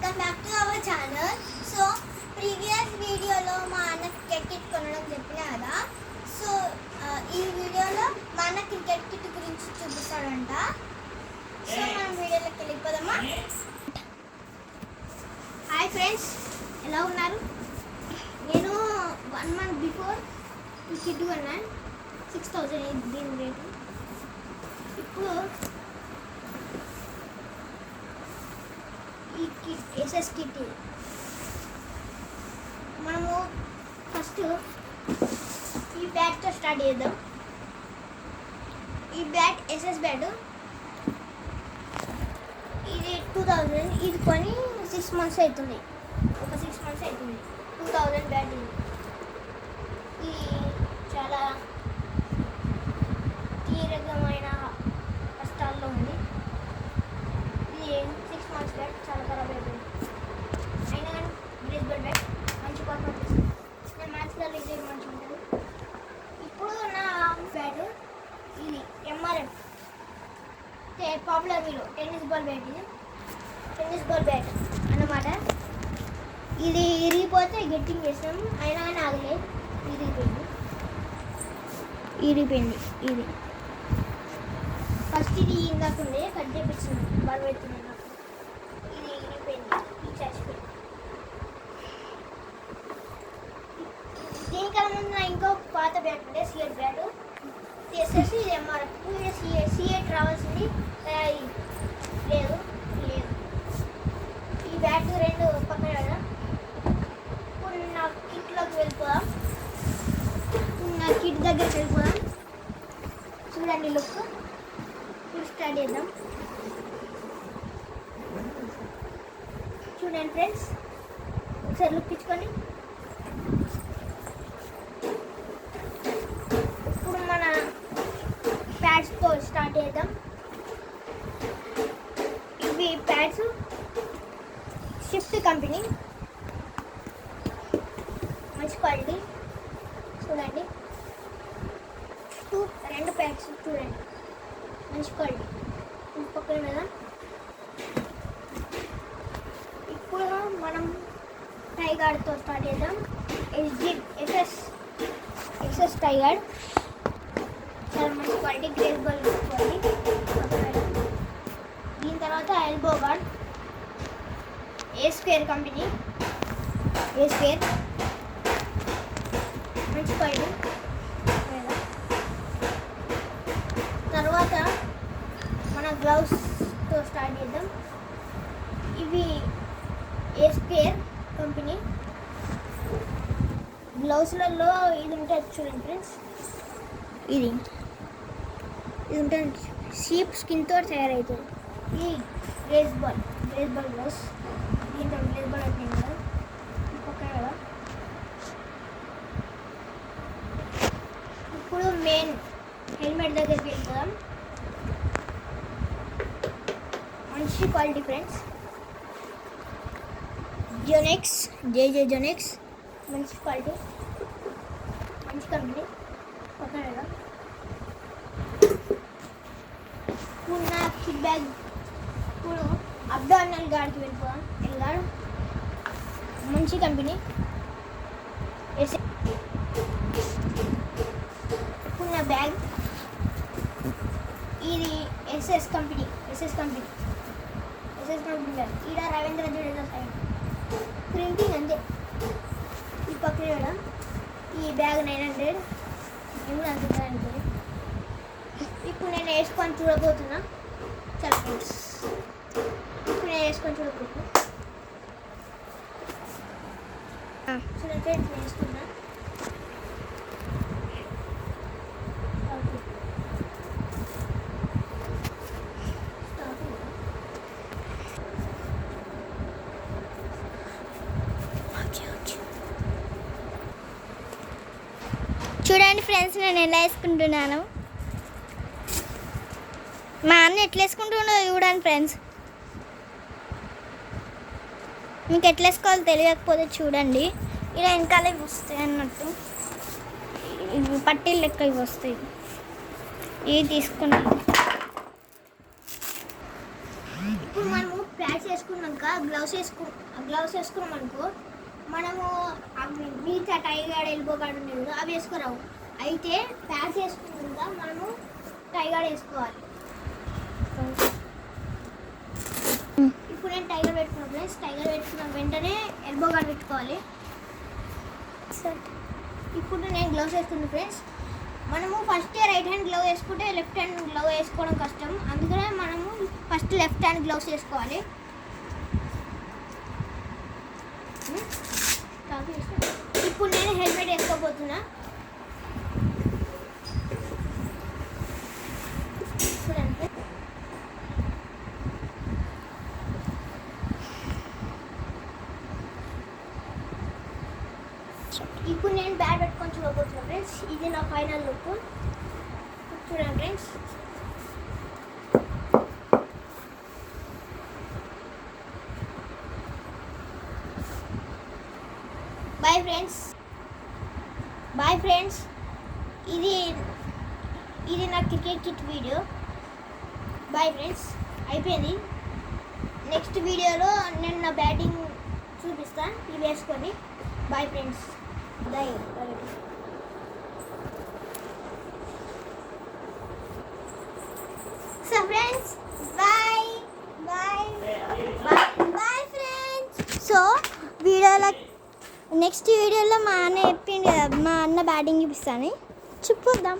Welcome back to our channel. So previous వీడియోలో మా అన్న క్రికెట్ కిట్ కొనడం చెప్పిన కదా. సో ఈ వీడియోలో మా అన్న క్రికెట్ కిట్ గురించి చూపిస్తాడంట. సో మనం వీడియోలోకి వెళ్ళిపోదామా. హాయ్ ఫ్రెండ్స్, ఎలా ఉన్నారు? నేను 1 month బిఫోర్ ఈ కిట్ కొన్నాను. 6,000 దీని రేటు. ఇప్పుడు ఈ కిట్ ఎస్ఎస్ కిట్. మనము ఫస్ట్ ఈ బ్యాట్తో స్టార్ట్ చేద్దాం. ఈ బ్యాట్ ఎస్ఎస్ బ్యాట్, ఇది 2000. ఇది కొని 6 months అవుతుంది. ఒక 6 months అవుతుంది. 2000 బ్యాట్. ఇది చాలా తీవ్రమైన కష్టాల్లో ఉంది. ఇది 6 months బ్యాట్ చాలా ఖరాబ్ అయిపోయింది. అయినా కానీ బేస్బాల్ బ్యాట్ మంచి పర్ఫార్మెన్స్. నేను మ్యాచ్లో ఇది మంచిగా ఉంటుంది. ఇప్పుడు నా బ్యాట్ ఇది ఎంఆర్ఎఫ్ పాపులర్ వీలో టెన్నిస్ బాల్ బ్యాట్. ఇది టెన్నిస్ బాల్ బ్యాట్ అన్నమాట. ఇది ఇరిగిపోతే గెట్టింగ్ చేసాం, అయినా కానీ ఆగలేదు. ఇరిగిపోయింది. ఇది ఫస్ట్ ఇది ఇందాక ఉంది, కట్ చేయించింది బరువు అవుతుంది నాకు. ఇది ఇరిగిపోయింది, ఇది చచ్చిపోయింది. దీనికన్నా ముందు నా ఇంకో పాత బ్యాట్ ఉండే సిఎట్ బ్యాట్ తీసేసి ఇది ఎంఆర్ఎఫ్. సిఎట్ రావాల్సింది లేదు. ఈ బ్యాట్ రెండు పక్కన కదా. ఇప్పుడు నా కిట్లోకి వెళ్ళిపోదాం. నా కిట్ దగ్గరికి వెళ్ళిపోదాం. చూడండి లుక్. ఇప్పుడు స్టార్ట్ చేద్దాం. చూడండి ఫ్రెండ్స్, ఒకసారి లుక్ ఇచ్చుకొని. ఇప్పుడు మన ప్యాడ్స్తో స్టార్ట్ చేద్దాం. ఇవి ప్యాడ్స్ షిఫ్ట్ కంపెనీ, మంచి క్వాలిటీ. చూడండి, రెండు ప్యాడ్స్ చూడండి, మంచి క్వాలిటీ. పక్కన మీద ఇప్పుడు మనం టైగార్డ్తో స్టార్ట్ చేద్దాం. ఎస్ఎస్ టైగార్డ్ చాలా మంచి క్వాలిటీ, గ్రేస్ బాల్ క్వాలిటీ. దీని తర్వాత ఎల్బో గార్డ్ ఏ స్క్వేర్ కంపెనీ. ఏ స్క్వేర్ మంచి క్వాలిటీ. తర్వాత మన గ్లౌస్తో స్టార్ట్ చేద్దాం. ఇవి ఏ స్క్వేర్ కంపెనీ గ్లౌస్లలో ఇది ఉంటుంది చూడండి ఫ్రెండ్స్. ఇది ఉంటుంది, షీప్ స్కిన్తో తయారవుతుంది. ఈ గ్రేస్ బాల్ గ్లౌస్. దీంట్లో గ్రేస్ బాల్ అవుతుంది కదా పక్కన కదా. ఇప్పుడు మెయిన్ హెల్మెట్ దగ్గరికి వెళ్తాం. మంచి క్వాలిటీ ఫ్రెండ్స్. జోనెక్స్, జేజే జోనెక్స్, మంచి క్వాలిటీ, మంచి కంపెనీ. పక్కన కదా. ఇప్పుడు నా కిట్ బ్యాగ్. ఇప్పుడు అబ్డామినల్ గార్డ్కి వెళ్ళిపోదాం. ఎల్గార్డ్ మంచి కంపెనీ. ఇప్పుడు నా బ్యాగ్ ఇది ఎస్ఎస్ కంపెనీ బ్యాగ్. ఈడ రవీంద్ర జడేజా సైడ్ ప్రింటింగ్ అంతే. ఈ పక్కన కూడా ఈ బ్యాగ్ 900 ఏమో అనుకుంటాను. ఇప్పుడు నేను వేసుకొని చూడబోతున్నా. చాలా ఫ్రెండ్స్, ఇప్పుడు నేను వేసుకొని చూడబోతున్నా. చూడండి ఫ్రెండ్స్, నేను వేసుకున్నా. చూడండి ఫ్రెండ్స్, నేను ఎలా వేసుకుంటున్నాను. మా అన్న ఎట్లా వేసుకుంటున్నాడో చూడండి ఫ్రెండ్స్. మీకు ఎట్లా వేసుకోవాలో తెలియకపోతే చూడండి. ఇలా వెనకాల ఇవి వస్తాయి అన్నట్టు, ఇవి పట్టీలు లెక్క ఇవి వస్తాయి. ఇవి తీసుకున్నాను. ఇప్పుడు మనము ప్యాచ్ వేసుకున్నాక గ్లౌస్ వేసుకున్నాం అనుకో, మనము మిగతా టైగార్డ్ ఎల్బో గార్డ్ ఉండేది కదా, అవి వేసుకోరావు. అయితే ప్యాచ్ వేసుకున్నాక మనము టైగార్డ్ వేసుకోవాలి. ఇప్పుడు నేను టైగర్ పెట్టుకున్నాను ఫ్రెండ్స్. టైగర్ పెట్టుకున్న వెంటనే ఎల్బో గార్డ్ పెట్టుకోవాలి. ఇప్పుడు నేను గ్లౌస్ వేసుకున్నాను ఫ్రెండ్స్. మనము ఫస్ట్ రైట్ హ్యాండ్ గ్లౌ వేసుకుంటే లెఫ్ట్ హ్యాండ్ గ్లౌ వేసుకోవడం కష్టం, అందుకనే మనము ఫస్ట్ లెఫ్ట్ హ్యాండ్ గ్లౌస్ వేసుకోవాలి. ఇప్పుడు నేను హెల్మెట్ వేసుకోబోతున్నా. ఇప్పుడు నేను బ్యాట్ పెట్టుకొని చూడబోతున్నా ఫ్రెండ్స్. ఇది నా ఫైనల్ లుక్. చూడండి friends. Bye friends. Bye friends. ఇది నా cricket kit video. Bye friends. అయిపోయింది. నెక్స్ట్ వీడియోలో నేను నా బ్యాటింగ్ చూపిస్తాను, ఇవి వేసుకొని. Bye friends. Bye. So friends, bye bye bye friends. So వీడియోలో నెక్స్ట్ వీడియోలో మా అన్న చెప్పిండు కదా, మా అన్న బ్యాటింగ్ చూపిస్తాను, చూద్దాం.